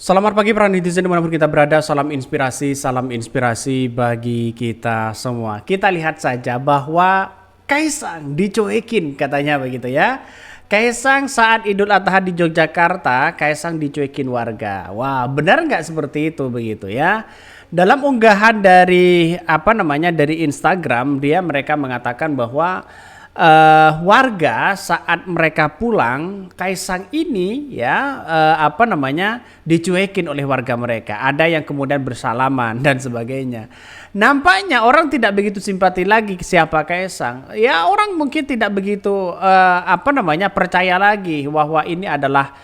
Selamat pagi para netizen dimanapun kita berada, salam inspirasi bagi kita semua. Kita lihat saja bahwa Kaisang dicuekin katanya begitu ya. Kaisang saat Idul Adha di Yogyakarta, Kaisang dicuekin warga. Wah, benar nggak seperti itu begitu ya? Dalam unggahan dari dari Instagram, mereka mengatakan bahwa warga saat mereka pulang, Kaisang ini ya dicuekin oleh warga mereka. Ada yang kemudian bersalaman dan sebagainya. Nampaknya orang tidak begitu simpati lagi ke siapa Kaisang. Ya orang mungkin tidak begitu percaya lagi bahwa ini adalah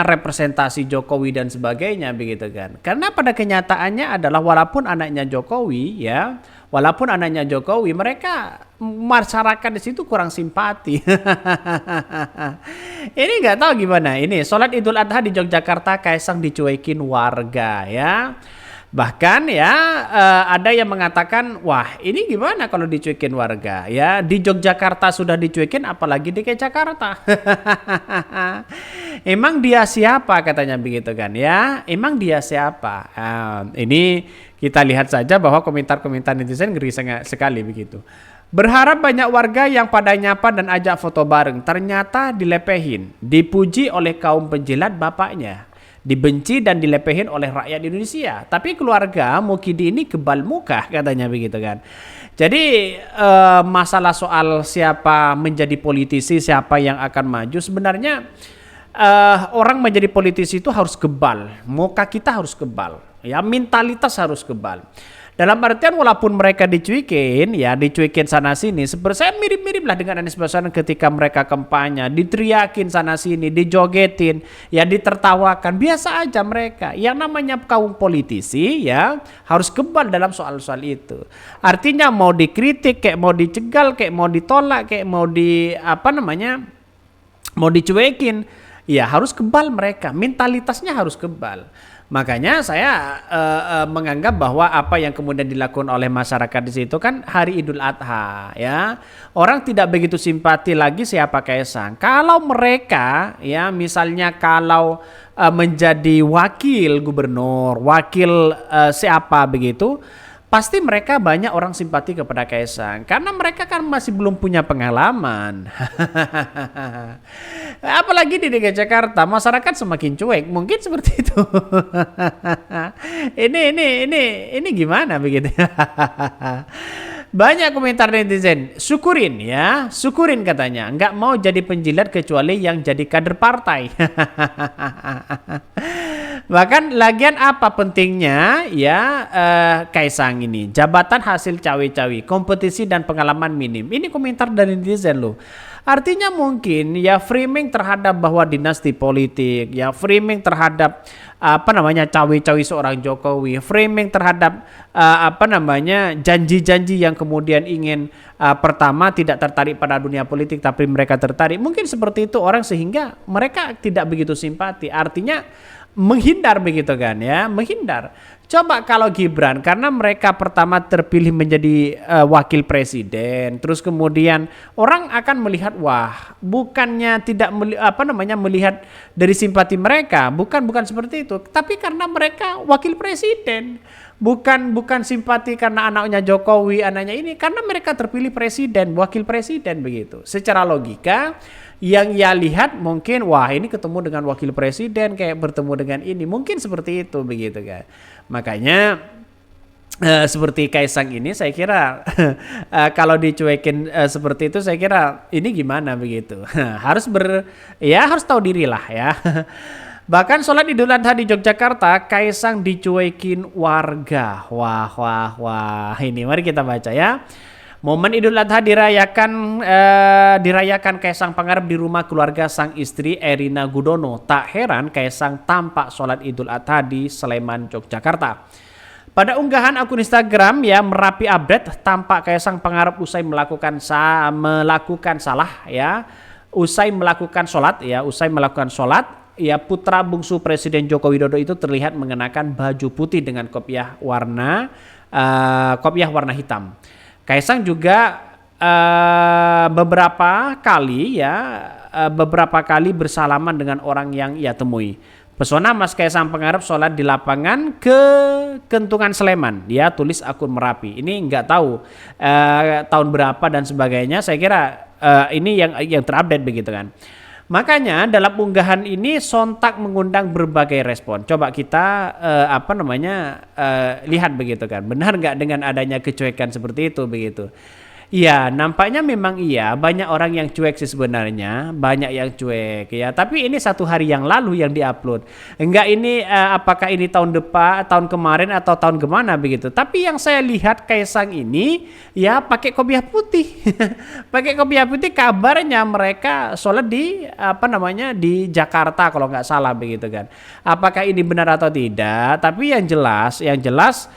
representasi Jokowi dan sebagainya begitu kan. Karena pada kenyataannya adalah walaupun anaknya Jokowi, mereka masyarakat di situ kurang simpati. Ini nggak tahu gimana. Ini sholat Idul Adha di Yogyakarta, Kaisang dicuekin warga ya. Bahkan ya ada yang mengatakan, wah ini gimana kalau dicuekin warga ya, di Yogyakarta sudah dicuekin apalagi di Jakarta. Emang dia siapa katanya begitu kan ya, emang dia siapa. Ini kita lihat saja bahwa komentar-komentar netizen ngeri sekali begitu. Berharap banyak warga yang pada nyapa dan ajak foto bareng, ternyata dilepehin, dipuji oleh kaum penjilat bapaknya, dibenci dan dilepehin oleh rakyat Indonesia. Tapi keluarga Mukidi ini kebal muka katanya begitu kan. Jadi masalah soal siapa menjadi politisi, siapa yang akan maju, sebenarnya orang menjadi politisi itu harus kebal. Muka kita harus kebal, ya mentalitas harus kebal. Dalam artian walaupun mereka dicuekin sana sini, seperti saya mirip-mirip lah dengan Anies Baswedan ketika mereka kampanye, diteriakin sana sini, dijogetin, ya ditertawakan, biasa aja mereka. Yang namanya kaum politisi ya harus kebal dalam soal-soal itu. Artinya mau dikritik, kayak mau dicegal, kayak mau ditolak, kayak mau mau dicuekin, ya harus kebal mereka, mentalitasnya harus kebal. Makanya saya menganggap bahwa apa yang kemudian dilakukan oleh masyarakat di situ kan hari Idul Adha ya. Orang tidak begitu simpati lagi siapa Kaisang. Kalau mereka ya misalnya kalau menjadi wakil gubernur, wakil siapa begitu, pasti mereka banyak orang simpati kepada Kaisang karena mereka kan masih belum punya pengalaman. Apalagi di DKI Jakarta masyarakat semakin cuek, mungkin seperti itu. ini gimana begitu? Banyak komentar netizen, syukurin katanya, nggak mau jadi penjilat kecuali yang jadi kader partai. Bahkan lagian apa pentingnya ya Kaisang ini, jabatan hasil cawe-cawe, kompetisi dan pengalaman minim. Ini komentar dari netizen loh. Artinya mungkin ya framing terhadap bahwa dinasti politik, ya framing terhadap cawe-cawe seorang Jokowi, framing terhadap janji-janji yang kemudian ingin pertama tidak tertarik pada dunia politik tapi mereka tertarik. Mungkin seperti itu orang sehingga mereka tidak begitu simpati. Artinya menghindar begitu kan ya, menghindar. Coba kalau Gibran, karena mereka pertama terpilih menjadi wakil presiden, terus kemudian orang akan melihat wah, bukannya tidak melihat dari simpati mereka, bukan seperti itu, tapi karena mereka wakil presiden. Bukan simpati karena anaknya Jokowi, anaknya ini, karena mereka terpilih presiden, wakil presiden begitu. Secara logika yang ia lihat mungkin wah ini ketemu dengan wakil presiden kayak bertemu dengan ini, mungkin seperti itu begitu kan. Makanya seperti Kaisang ini saya kira kalau dicuekin seperti itu saya kira ini gimana begitu. harus tahu diri lah ya. Bahkan sholat Idul Adha di Yogyakarta, Kaisang dicuekin warga. Wah. Ini mari kita baca ya. Momen Idul Adha dirayakan Kaisang Pangarep di rumah keluarga sang istri Erina Gudono. Tak heran Kaisang tampak sholat Idul Adha di Sleman, Yogyakarta. Pada unggahan akun Instagram ya Merapi Update, tampak Kaisang Pangarep usai melakukan sholat ya, putra bungsu Presiden Joko Widodo itu terlihat mengenakan baju putih dengan kopiah warna hitam. Kaisang juga beberapa kali bersalaman dengan orang yang ia temui. Pesona Mas Kaisang Pangarep sholat di lapangan ke Kentungan Sleman. Dia tulis akun Merapi. Ini nggak tahu tahun berapa dan sebagainya. Saya kira ini yang terupdate begitu kan. Makanya dalam unggahan ini sontak mengundang berbagai respon. Coba kita lihat begitu kan. Benar nggak dengan adanya kecuekan seperti itu begitu? Iya, nampaknya memang iya, banyak orang yang cuek sih sebenarnya, banyak yang cuek ya. Tapi ini 1 hari yang lalu yang diupload. Enggak ini apakah ini tahun depan, tahun kemarin atau tahun kemana begitu. Tapi yang saya lihat Kaisang ini ya pakai kopiah putih. Pakai kopiah putih, kabarnya mereka sholat di di Jakarta kalau nggak salah begitu kan. Apakah ini benar atau tidak? Tapi yang jelas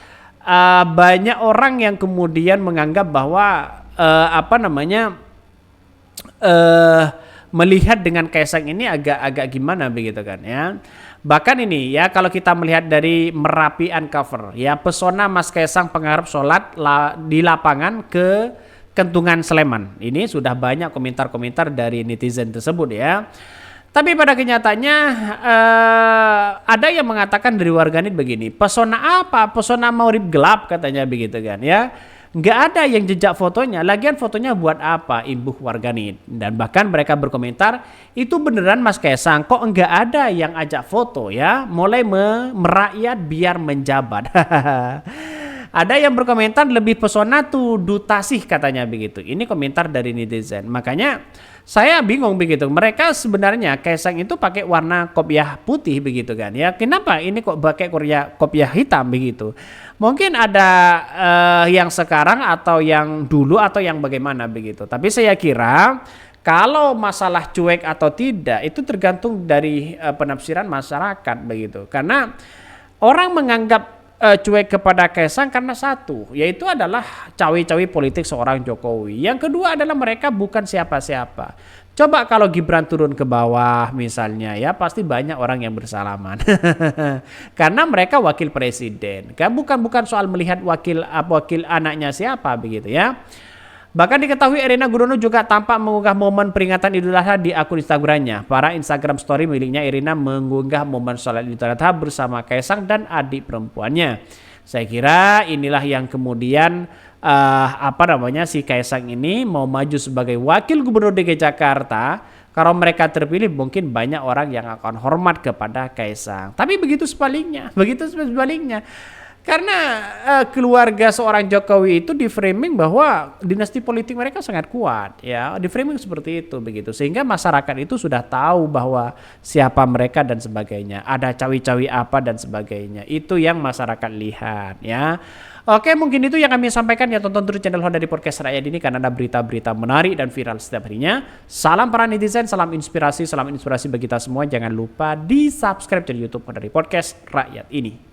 banyak orang yang kemudian menganggap bahwa melihat dengan Kaisang ini agak gimana begitu kan ya. Bahkan ini ya kalau kita melihat dari Merapi Uncover ya, pesona Mas Kaisang Pangarep sholat di lapangan ke Kentungan Sleman. Ini sudah banyak komentar-komentar dari netizen tersebut ya. Tapi pada kenyataannya ada yang mengatakan dari warganet begini, pesona apa? Pesona Maurib gelap katanya begitu kan ya. Nggak ada yang jejak fotonya, lagian fotonya buat apa, imbuh warganet. Dan bahkan mereka berkomentar, itu beneran Mas Kaisang, kok nggak ada yang ajak foto ya, mulai merakyat biar menjabat. Ada yang berkomentar lebih pesona tuh Dutasih katanya begitu. Ini komentar dari netizen. Makanya saya bingung begitu. Mereka sebenarnya Kaisang itu pakai warna kopiah putih begitu kan ya. Kenapa ini kok pakai kopiah hitam begitu? Mungkin ada yang sekarang atau yang dulu atau yang bagaimana begitu. Tapi saya kira kalau masalah cuek atau tidak itu tergantung dari penafsiran masyarakat begitu. Karena orang menganggap cuek kepada Kaisang karena satu, yaitu adalah cawe-cawe politik seorang Jokowi. Yang kedua adalah mereka bukan siapa-siapa. Coba kalau Gibran turun ke bawah misalnya ya, pasti banyak orang yang bersalaman. Karena mereka wakil presiden. Kan bukan soal melihat wakil anaknya siapa begitu ya. Bahkan diketahui Erina Gudono juga tampak mengunggah momen peringatan Idul Adha di akun Instagramnya. Para Instagram story miliknya Erina mengunggah momen sholat Idul Adha bersama Kaisang dan adik perempuannya. Saya kira inilah yang kemudian si Kaisang ini mau maju sebagai wakil gubernur DKI Jakarta. Kalau mereka terpilih mungkin banyak orang yang akan hormat kepada Kaisang. Tapi begitu sebaliknya. Karena keluarga seorang Jokowi itu di framing bahwa dinasti politik mereka sangat kuat ya, di framing seperti itu begitu, sehingga masyarakat itu sudah tahu bahwa siapa mereka dan sebagainya, ada cawi-cawi apa dan sebagainya, itu yang masyarakat lihat ya. Oke, mungkin itu yang kami sampaikan ya. Tonton terus channel Honda di Podcast Rakyat ini karena ada berita-berita menarik dan viral setiap harinya. Salam para netizen, salam inspirasi bagi kita semua. Jangan lupa di subscribe channel YouTube Honda di Podcast Rakyat ini.